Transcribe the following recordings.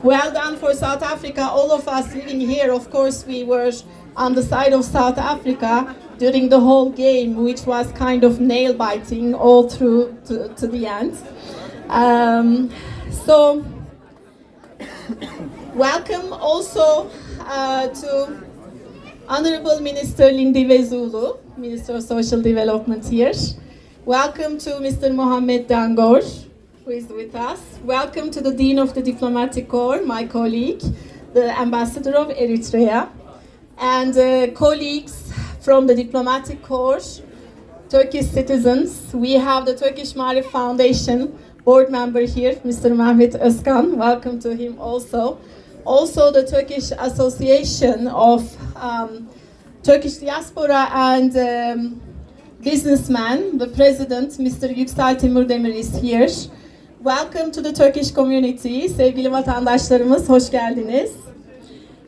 Well done for South Africa. All of us living here, of course, we were on the side of South Africa during the whole game, which was kind of nail-biting all through to the end. So, welcome also to Honorable Minister Lindi Vezulu, Minister of Social Development here. Welcome to Mr. Mohammed Dangor, who is with us. Welcome to the Dean of the Diplomatic Corps, my colleague, the Ambassador of Eritrea, and colleagues from the Diplomatic Corps, Turkish citizens. We have the Turkish Marif Foundation board member here, Mr. Mehmet Özkan. Welcome to him also. Also the Turkish Association of Turkish Diaspora and Businessmen, the president, Mr. Yüksel Timurdemir is here. Welcome to the Turkish community. Sevgili vatandaşlarımız, hoş geldiniz.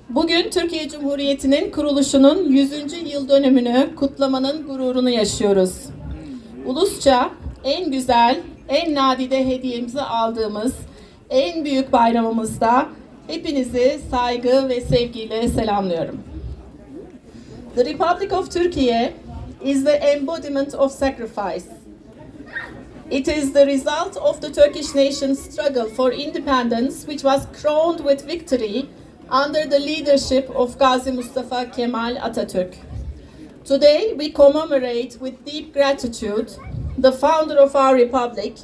Bugün Türkiye Cumhuriyeti'nin kuruluşunun 100. yıl dönümünü kutlamanın gururunu yaşıyoruz. Ulusça en güzel, en nadide hediyemizi aldığımız en büyük bayramımızda hepinizi saygı ve sevgiyle selamlıyorum. The Republic of Turkey is the embodiment of sacrifice. It is the result of the Turkish nation's struggle for independence, which was crowned with victory under the leadership of Gazi Mustafa Kemal Atatürk. Today, we commemorate with deep gratitude the founder of our republic,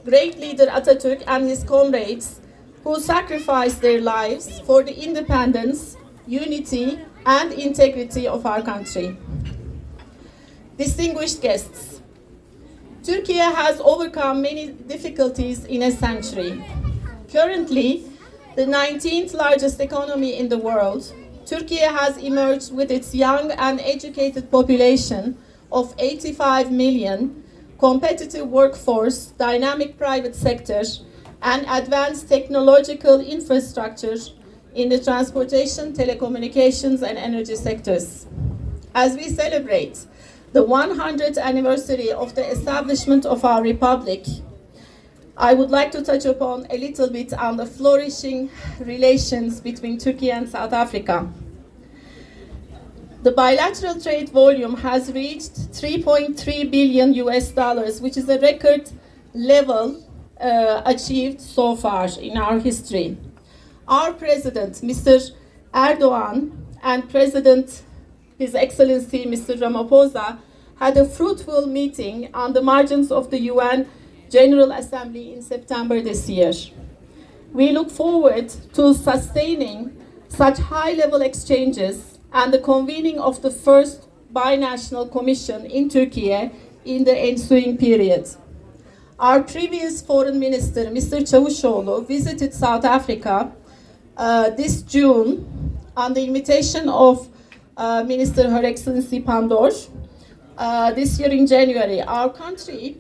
great leader Atatürk and his comrades, who sacrificed their lives for the independence, unity, and integrity of our country. Distinguished guests, Turkey has overcome many difficulties in a century. Currently, the 19th largest economy in the world, Turkey has emerged with its young and educated population of 85 million, competitive workforce, dynamic private sector, and advanced technological infrastructure in the transportation, telecommunications, and energy sectors. As we celebrate the 100th anniversary of the establishment of our republic, I would like to touch upon a little bit on the flourishing relations between Turkey and South Africa. The bilateral trade volume has reached 3.3 billion US dollars, which is a record level achieved so far in our history. Our President, Mr. Erdogan, and President His Excellency Mr. Ramaphosa had a fruitful meeting on the margins of the UN General Assembly in September this year. We look forward to sustaining such high-level exchanges and the convening of the first binational commission in Turkey in the ensuing period. Our previous foreign minister, Mr. Çavuşoğlu, visited South Africa this June on the invitation of Minister Her Excellency Pandor. This year in January, our country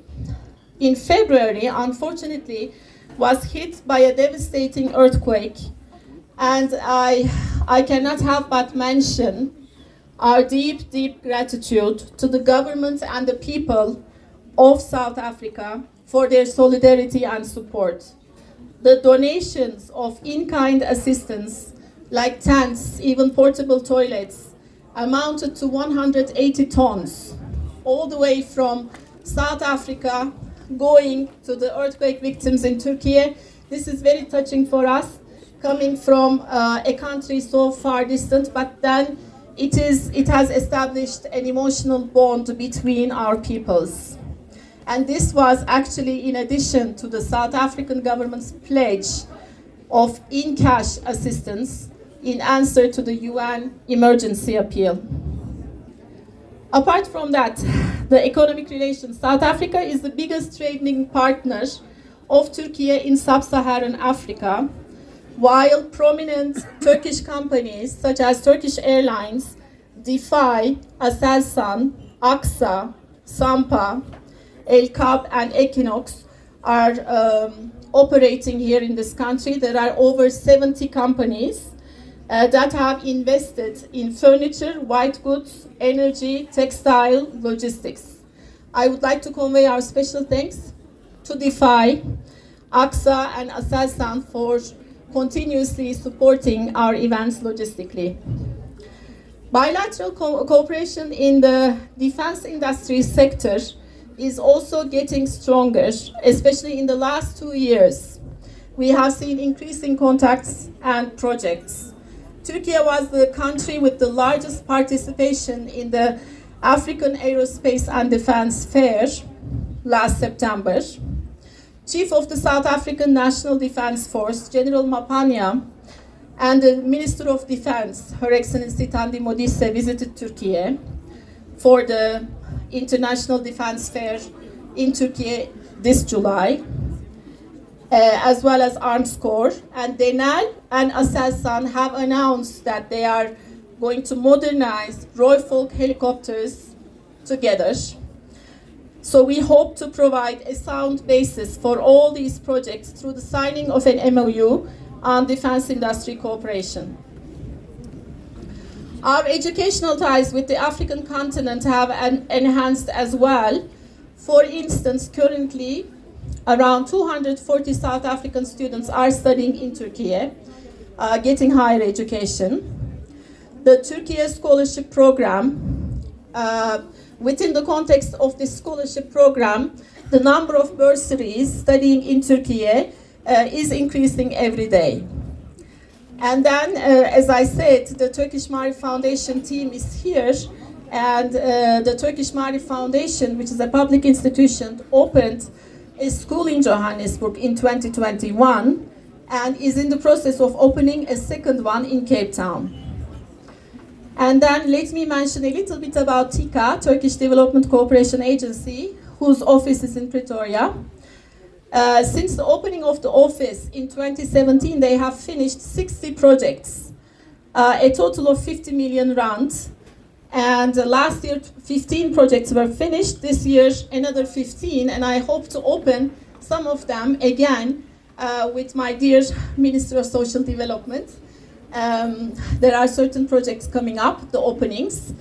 in February, unfortunately, was hit by a devastating earthquake, and I cannot help but mention our deep, deep gratitude to the government and the people of South Africa for their solidarity and support. The donations of in-kind assistance, like tents, even portable toilets, amounted to 180 tons, all the way from South Africa going to the earthquake victims in Turkey. This is very touching for us, coming from a country so far distant, but then it has established an emotional bond between our peoples. And this was actually in addition to the South African government's pledge of in-cash assistance in answer to the UN emergency appeal. Apart from that, the economic relations, South Africa is the biggest trading partner of Turkey in sub-Saharan Africa, while prominent Turkish companies such as Turkish Airlines, Defy, Aselsan, AXA, Sampa, El Kab, and Equinox are operating here in this country. There are over 70 companies that have invested in furniture, white goods, energy, textile, logistics. I would like to convey our special thanks to Defy, AXA, and Aselsan for continuously supporting our events logistically. Bilateral cooperation in the defense industry sector is also getting stronger, especially in the last 2 years. We have seen increasing contacts and projects. Turkey was the country with the largest participation in the African Aerospace and Defense Fair last September. Chief of the South African National Defense Force, General Mapanya, and the Minister of Defense, Her Excellency Thandi Modise, visited Turkey for the International Defense Fair in Turkey this July, as well as Arms Corps. And Denel and Aselsan have announced that they are going to modernize Royfolk helicopters together. So we hope to provide a sound basis for all these projects through the signing of an MOU on defense industry cooperation. Our educational ties with the African continent have enhanced as well. For instance, currently, around 240 South African students are studying in Turkey, getting higher education. The Turkiye Scholarship Program, within the context of this scholarship program, the number of bursaries studying in Turkey is increasing every day. And then, as I said, the Turkish Marif Foundation team is here, and the Turkish Marif Foundation, which is a public institution, opened a school in Johannesburg in 2021 and is in the process of opening a second one in Cape Town. And then let me mention a little bit about TICA, Turkish Development Cooperation Agency, whose office is in Pretoria. Since the opening of the office in 2017, they have finished 60 projects, a total of 50 million rand. And last year, 15 projects were finished. This year, another 15. And I hope to open some of them again with my dear Minister of Social Development. There are certain projects coming up, the openings.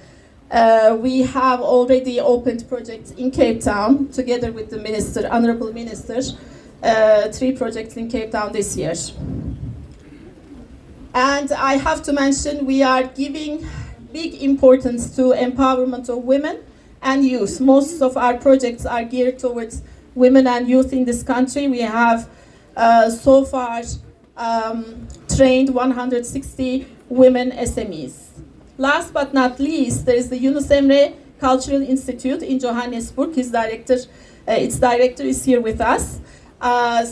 We have already opened projects in Cape Town together with the Minister, Honorable Minister, 3 projects in Cape Town this year. And I have to mention we are giving big importance to empowerment of women and youth. Most of our projects are geared towards women and youth in this country. We have so far trained 160 women SMEs. Last but not least, there is the Yunus Emre Cultural Institute in Johannesburg. Its director is here with us.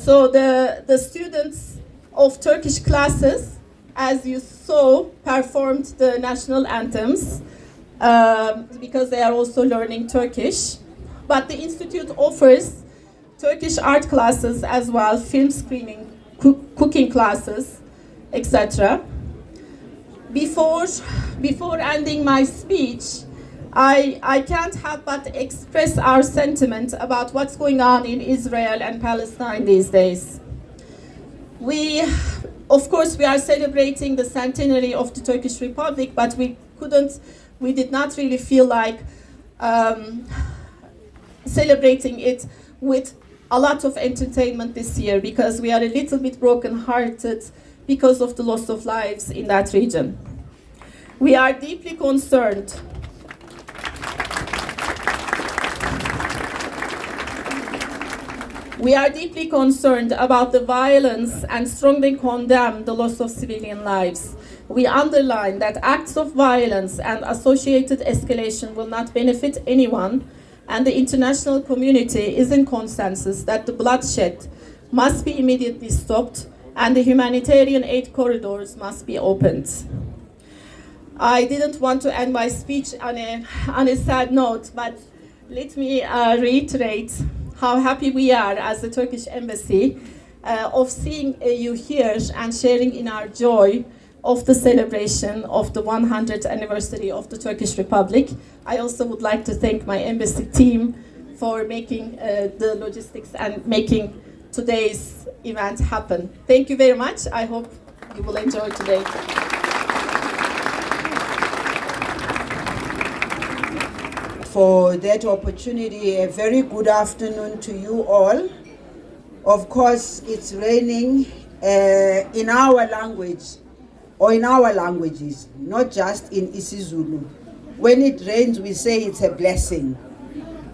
So the students of Turkish classes, as you saw, performed the national anthems because they are also learning Turkish. But the institute offers Turkish art classes as well, film screening, cooking classes, etc. Before ending my speech, I can't help but express our sentiment about what's going on in Israel and Palestine these days. Of course, we are celebrating the centenary of the Turkish Republic, but we did not really feel like celebrating it with a lot of entertainment this year because we are a little bit broken-hearted because of the loss of lives in that region. We are deeply concerned. We are deeply concerned about the violence and strongly condemn the loss of civilian lives. We underline that acts of violence and associated escalation will not benefit anyone, and the international community is in consensus that the bloodshed must be immediately stopped and the humanitarian aid corridors must be opened. I didn't want to end my speech on a sad note, but let me reiterate how happy we are as the Turkish Embassy of seeing you here and sharing in our joy of the celebration of the 100th anniversary of the Turkish Republic. I also would like to thank my embassy team for making the logistics and making today's event happen. Thank you very much. I hope you will enjoy today. For that opportunity, a very good afternoon to you all. Of course, it's raining in our language, or in our languages, not just in isiZulu. When it rains, we say it's a blessing.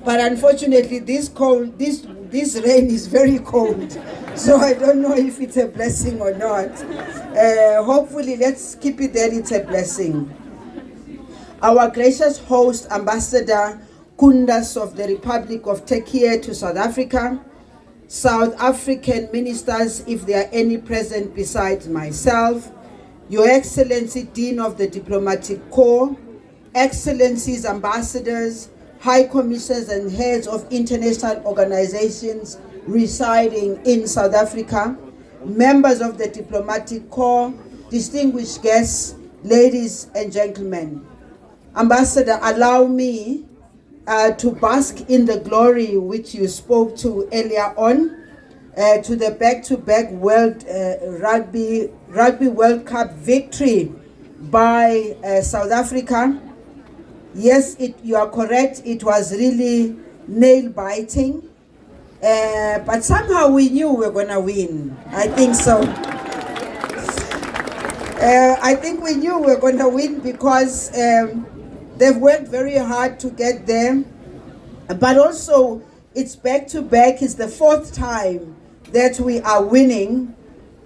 But unfortunately, this rain is very cold, so I don't know if it's a blessing or not. Hopefully, let's keep it that it's a blessing. Our gracious host, Ambassador Kandas of the Republic of Turkiye to South Africa, South African ministers, if there are any present besides myself, Your Excellency, Dean of the Diplomatic Corps, Excellencies, Ambassadors, High Commissioners and heads of international organizations residing in South Africa, members of the Diplomatic Corps, distinguished guests, ladies and gentlemen. Ambassador, allow me to bask in the glory which you spoke to earlier on, to the back-to-back Rugby World Cup victory by South Africa. Yes, you are correct. It was really nail-biting. But somehow we knew we were going to win. I think so. I think we knew we were going to win because they've worked very hard to get there. But also, it's back-to-back. It's the fourth time that we are winning.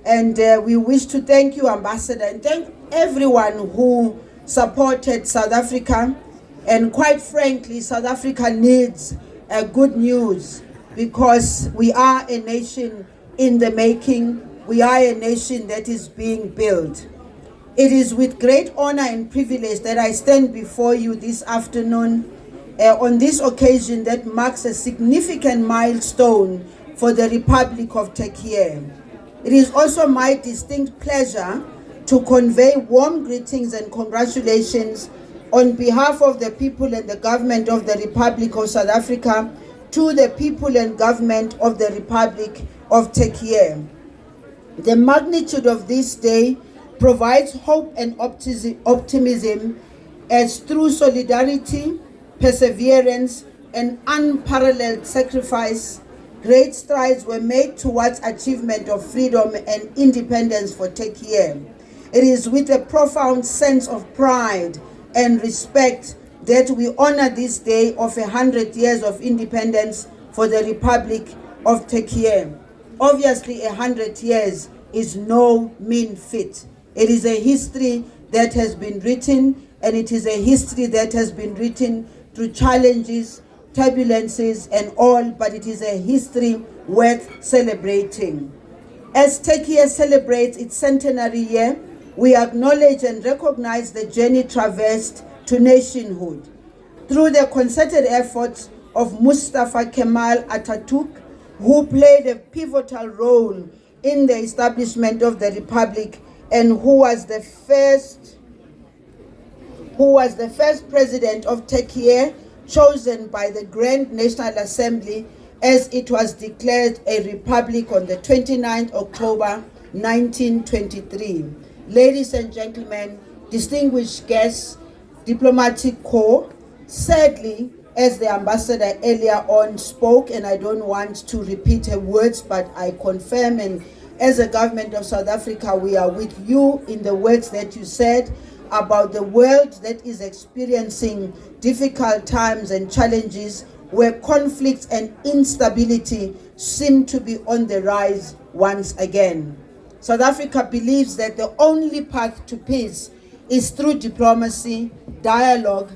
And we wish to thank you, Ambassador, and thank everyone who supported South Africa. And quite frankly, South Africa needs good news because we are a nation in the making. We are a nation that is being built. It is with great honor and privilege that I stand before you this afternoon on this occasion that marks a significant milestone for the Republic of Turkiye. It is also my distinct pleasure to convey warm greetings and congratulations on behalf of the people and the government of the Republic of South Africa to the people and government of the Republic of Turkiye. The magnitude of this day provides hope and optimism as through solidarity, perseverance, and unparalleled sacrifice, great strides were made towards achievement of freedom and independence for Turkiye. It is with a profound sense of pride and respect that we honor this day of 100 years of independence for the Republic of Turkiye. Obviously, 100 years is no mean feat. It is a history that has been written, and it is a history that has been written through challenges, turbulences, and all, but it is a history worth celebrating. As Turkiye celebrates its centenary year, we acknowledge and recognize the journey traversed to nationhood. Through the concerted efforts of Mustafa Kemal Atatürk, who played a pivotal role in the establishment of the Republic and who was the first president of Turkey, chosen by the Grand National Assembly as it was declared a republic on the 29th October 1923. Ladies and gentlemen, distinguished guests, Diplomatic Corps, sadly, as the ambassador earlier on spoke, and I don't want to repeat her words, but I confirm, and as a government of South Africa, we are with you in the words that you said about the world that is experiencing difficult times and challenges where conflicts and instability seem to be on the rise once again. South Africa believes that the only path to peace is through diplomacy, dialogue,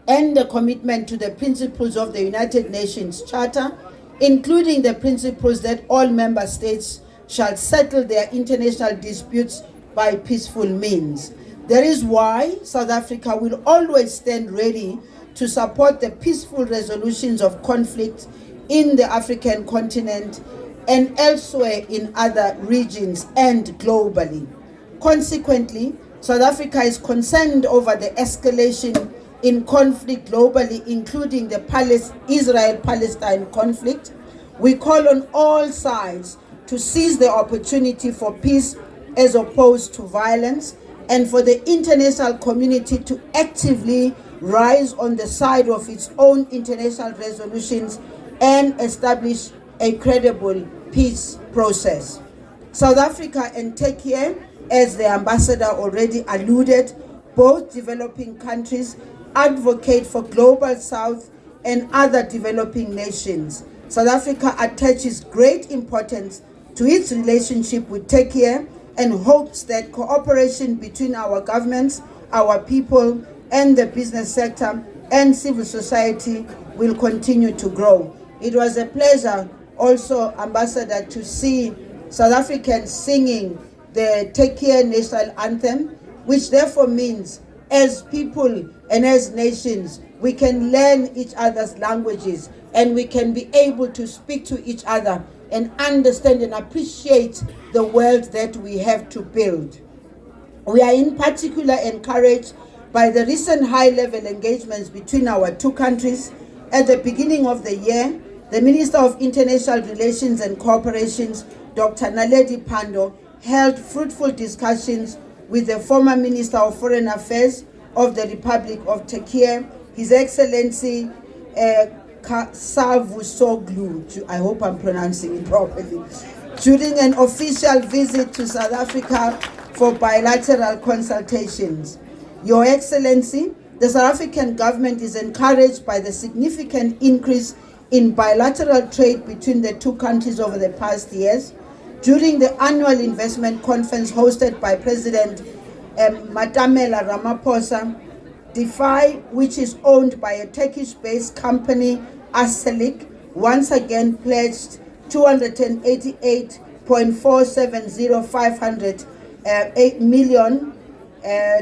and the commitment to the principles of the United Nations Charter, including the principles that all member states shall settle their international disputes by peaceful means. That is why South Africa will always stand ready to support the peaceful resolutions of conflict in the African continent and elsewhere in other regions and globally. Consequently, South Africa is concerned over the escalation in conflict globally, including the Israel-Palestine conflict. We call on all sides to seize the opportunity for peace as opposed to violence, and for the international community to actively rise on the side of its own international resolutions and establish a credible peace process. South Africa and Turkiye, as the ambassador already alluded, both developing countries, advocate for global South and other developing nations. South Africa attaches great importance to its relationship with Turkiye and hopes that cooperation between our governments, our people, and the business sector and civil society will continue to grow. It was a pleasure also, Ambassador, to see South Africans singing the Turkiye national anthem, which therefore means as people and as nations, we can learn each other's languages and we can be able to speak to each other and understand and appreciate the world that we have to build. We are in particular encouraged by the recent high-level engagements between our two countries. At the beginning of the year, the Minister of International Relations and Cooperation, Dr. Naledi Pandor, held fruitful discussions with the former Minister of Foreign Affairs of the Republic of Turkey, His Excellency Kavusoglu, I hope I'm pronouncing it properly, during an official visit to South Africa for bilateral consultations. Your Excellency, the South African government is encouraged by the significant increase in bilateral trade between the two countries over the past years. During the annual investment conference hosted by President Matamela Ramaphosa, DeFi, which is owned by a Turkish-based company, Aysegul, once again pledged 288.470,508 million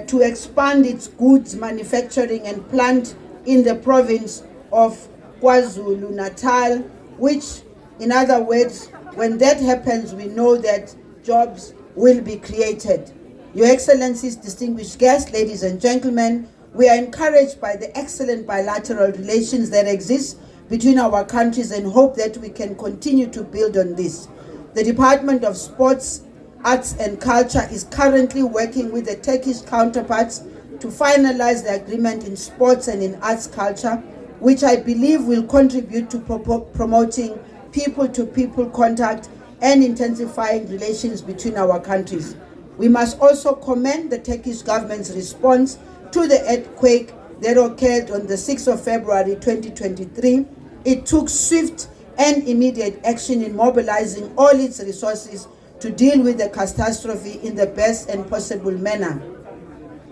to expand its goods manufacturing and plant in the province of KwaZulu-Natal, which, in other words, when that happens, we know that jobs will be created. Your Excellencies, distinguished guests, ladies and gentlemen, we are encouraged by the excellent bilateral relations that exist between our countries and hope that we can continue to build on this. The Department of Sports, Arts and Culture is currently working with the Turkish counterparts to finalize the agreement in sports and in arts culture, which I believe will contribute to promoting people-to-people contact and intensifying relations between our countries. We must also commend the Turkish government's response to the earthquake that occurred on the 6th of February 2023. It took swift and immediate action in mobilizing all its resources to deal with the catastrophe in the best and possible manner.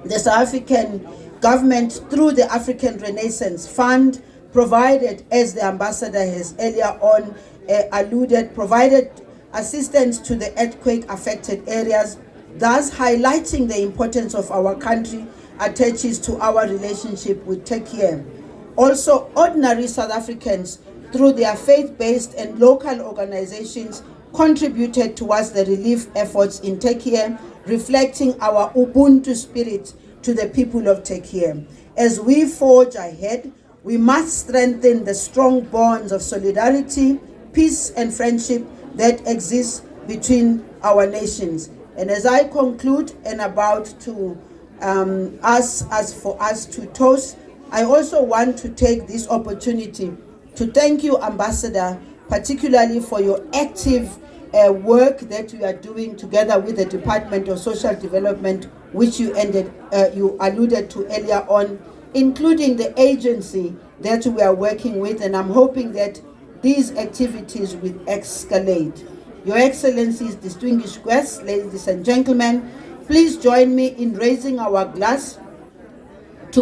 The South African government, through the African Renaissance Fund, provided, as the ambassador has earlier on alluded, provided assistance to the earthquake-affected areas, thus highlighting the importance of our country attaches to our relationship with Turkey. Also, ordinary South Africans, through their faith-based and local organizations, contributed towards the relief efforts in Turkey, reflecting our Ubuntu spirit to the people of Turkey. As we forge ahead, we must strengthen the strong bonds of solidarity, peace and friendship that exist between our nations. And as I conclude and about to ask for us to toast, I also want to take this opportunity to thank you, Ambassador, particularly for your active work that you are doing together with the Department of Social Development, which you alluded to earlier on, including the agency that we are working with, and I'm hoping that these activities will escalate. Your Excellencies, distinguished guests, ladies and gentlemen, please join me in raising our glass